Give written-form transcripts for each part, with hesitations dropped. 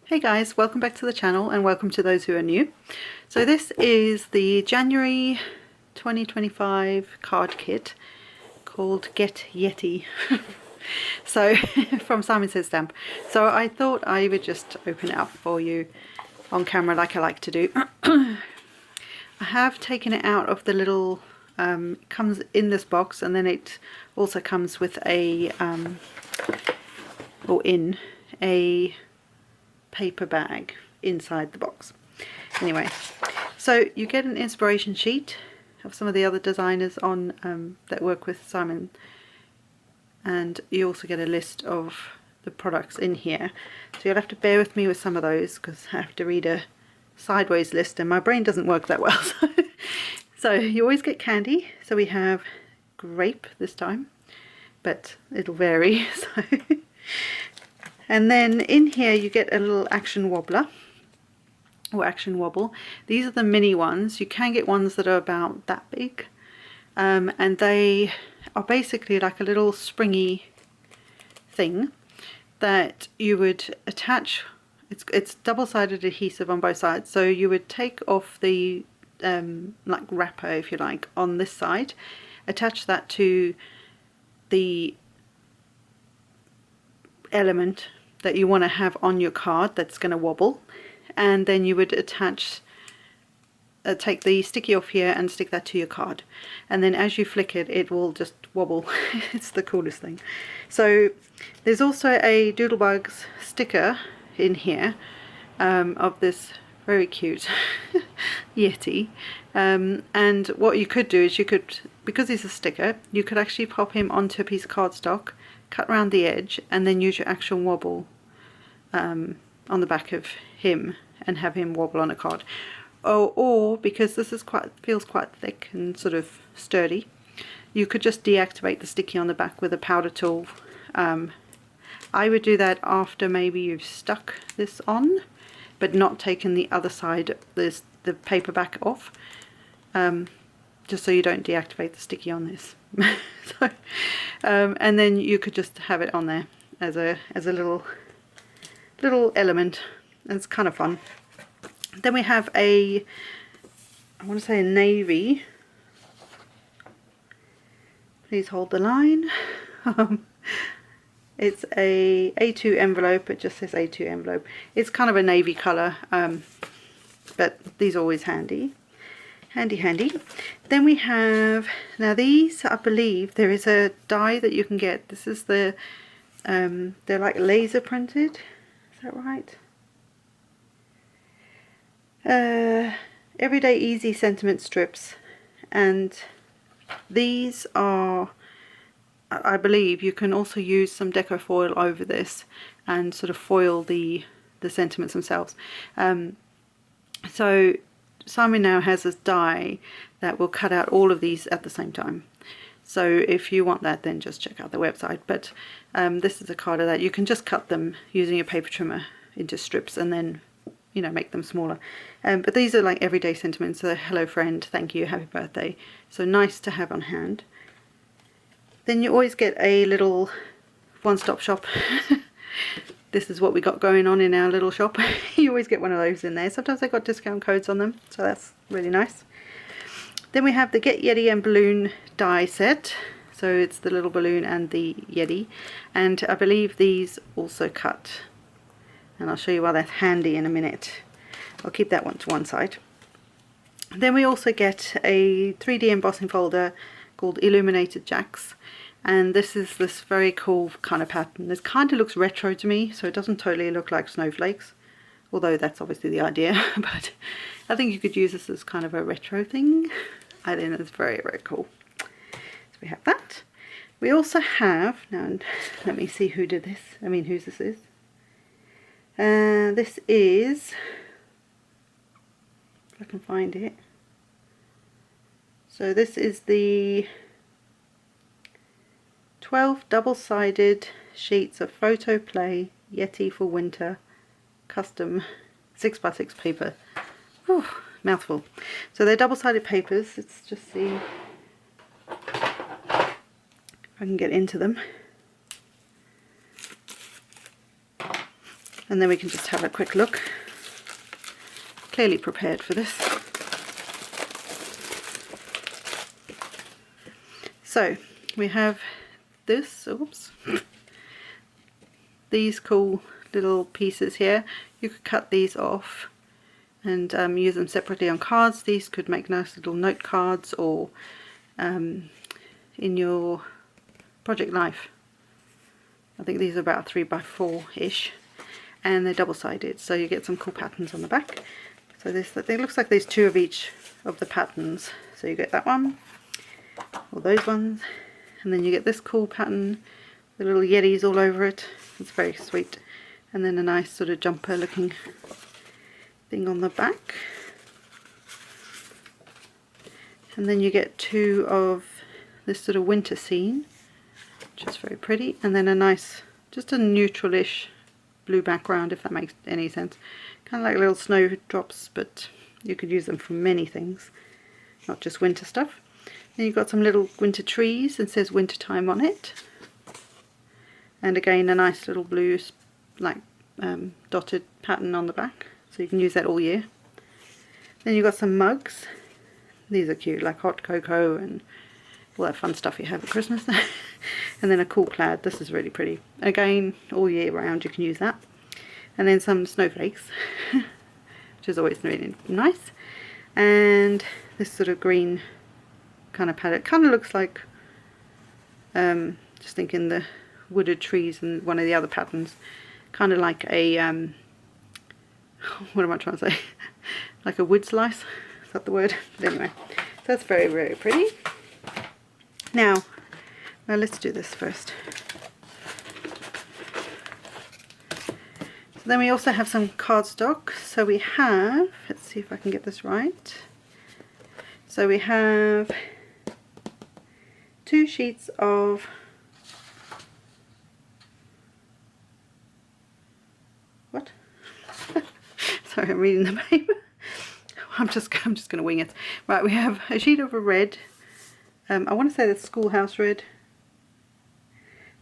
Hey guys, welcome back to the channel and welcome to those who are new. So this is the January 2025 card kit called Get Yeti. So from Simon Says Stamp. So I thought I would just open it up for you on camera like I like to do. I have taken it out of the little, it comes in this box, and then it also comes with a, or in a paper bag inside the box. Anyway, so you get an inspiration sheet of some of the other designers on that work with Simon, and you also get a list of the products in here. So you'll have to bear with me with some of those because I have to read a sideways list and my brain doesn't work that well. So you always get candy. So we have grape this time, but it'll vary. So and then in here you get a little action wobbler or action wobble. These are the mini ones. You can get ones that are about that big, and they are basically like a little springy thing that you would attach. It's double-sided adhesive on both sides, so you would take off the like wrapper, if you like, on this side, attach that to the element that you want to have on your card that's going to wobble, and then you would attach take the sticky off here and stick that to your card, and then as you flick it, it will just wobble. It's the coolest thing. So there's also a Doodlebugs sticker in here of this very cute Yeti, and what you could do is you could, because he's a sticker, you could actually pop him onto a piece of cardstock, cut around the edge, and then use your action wobble on the back of him and have him wobble on a card. Or because this is feels quite thick and sort of sturdy, you could just deactivate the sticky on the back with a powder tool. I would do that after maybe you've stuck this on but not taken the other side, the paper back off, just so you don't deactivate the sticky on this. So, and then you could just have it on there as a little element. It's kind of fun. Then we have I want to say a navy. Please hold the line. It's a A2 envelope. It just says A2 envelope. It's kind of a navy colour, but these are always handy. Handy. Then we have, now these, I believe there is a die that you can get. This is the they're like laser printed. Is that right? Everyday Easy sentiment strips, and these are, I believe you can also use some deco foil over this and sort of foil the sentiments themselves. So Simon now has a die that will cut out all of these at the same time. So if you want that, then just check out the website. But this is a card of that. You can just cut them using a paper trimmer into strips and then, you know, make them smaller. But these are like everyday sentiments. So hello friend, thank you, happy birthday. So nice to have on hand. Then you always get a little one-stop shop. This is what we got going on in our little shop. You always get one of those in there. Sometimes they got discount codes on them, so that's really nice. Then we have the Get Yeti and Balloon die set. So it's the little balloon and the Yeti. And I believe these also cut. And I'll show you why that's handy in a minute. I'll keep that one to one side. Then we also get a 3D embossing folder called Illuminated Jacks. And this is this very cool kind of pattern. This kind of looks retro to me, so it doesn't totally look like snowflakes, although that's obviously the idea. But I think you could use this as kind of a retro thing. I think it's very, very cool. So we have that. We also have, now let me see who did this, whose this is. This is, if I can find it. So this is the 12 double-sided sheets of Photo Play Yeti for Winter custom 6x6 paper. Whew, mouthful. So they're double-sided papers. Let's just see if I can get into them. And then we can just have a quick look. Clearly prepared for this. So we have this, oops, these cool little pieces here. You could cut these off and use them separately on cards. These could make nice little note cards, or in your project life. I think these are about 3x4-ish, and they're double-sided, so you get some cool patterns on the back. So this, it looks like there's 2 of each of the patterns. So you get that one, or those ones, and then you get this cool pattern, the little Yetis all over it. It's very sweet. And then a nice sort of jumper looking thing on the back. And then you get 2 of this sort of winter scene, which is very pretty, and then a nice, just a neutral-ish blue background, if that makes any sense. Kind of like little snowdrops, but you could use them for many things, not just winter stuff. Then you've got some little winter trees, and it says winter time on it. And again, a nice little blue, like dotted pattern on the back, so you can use that all year. Then you've got some mugs. These are cute, like hot cocoa and all that fun stuff you have at Christmas. And then a cool plaid. This is really pretty. Again, all year round you can use that. And then some snowflakes, which is always really nice. And this sort of green kind of palette. Kind of looks like, just thinking the wooded trees and one of the other patterns. Kind of like a, what am I trying to say? Like a wood slice. Is that the word? But anyway, so that's very, very pretty. Now let's do this first. So then we also have some cardstock. So we have, let's see if I can get this right. So we have 2 sheets of what? Sorry, I'm reading the paper. I'm just going to wing it. Right, we have a sheet of a red. I want to say that's schoolhouse red,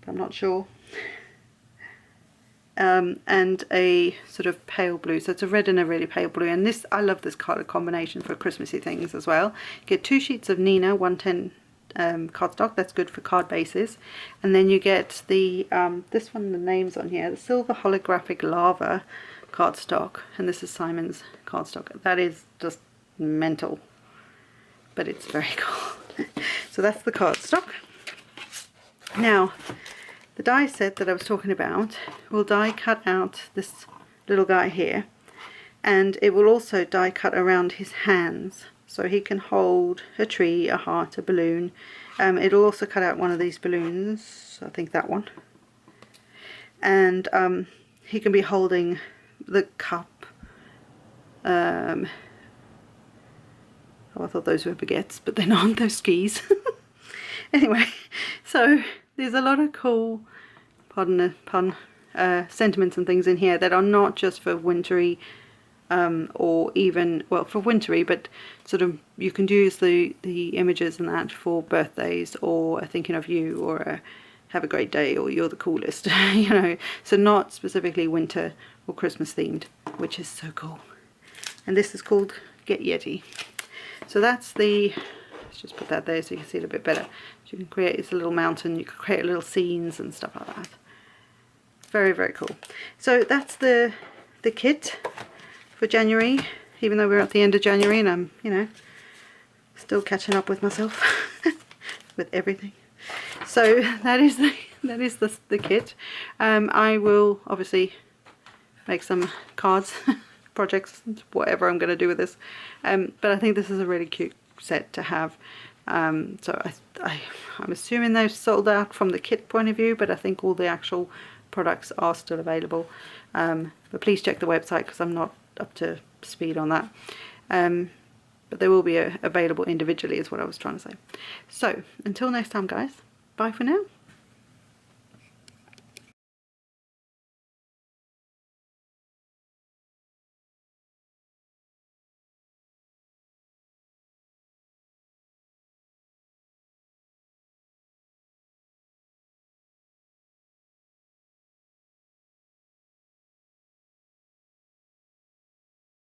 but I'm not sure. And a sort of pale blue. So it's a red and a really pale blue. And this, I love this colour combination for Christmassy things as well. You get 2 sheets of Nina 110 cardstock. That's good for card bases. And then you get the this one, the name's on here, the Silver Holographic Lava cardstock. And this is Simon's cardstock. That is just mental, but it's very cool. So that's the cardstock. Now, the die set that I was talking about will die cut out this little guy here, and it will also die cut around his hands, so he can hold a tree, a heart, a balloon. It'll also cut out one of these balloons, I think that one, and he can be holding the cup. Oh, I thought those were baguettes, but they're not, they're skis. Anyway, so there's a lot of cool, pardon the pun, sentiments and things in here that are not just for wintry, or even, well, for wintry, but sort of you can use the images and that for birthdays, or a thinking of you, or a have a great day, or you're the coolest, you know. So not specifically winter or Christmas themed, which is so cool. And this is called Get Yeti. So that's the, let's just put that there so you can see it a bit better. So you can create, it's a little mountain, you can create little scenes and stuff like that. Very, very cool. So that's the kit for January, even though we're at the end of January and I'm, you know, still catching up with myself with everything. So that is the kit. I will obviously make some cards, projects, whatever I'm going to do with this. But I think this is a really cute set to have. So I'm assuming they've sold out from the kit point of view, but I think all the actual products are still available. But please check the website because I'm not up to speed on that. But they will be available individually is what I was trying to say. So until next time, guys, bye for now.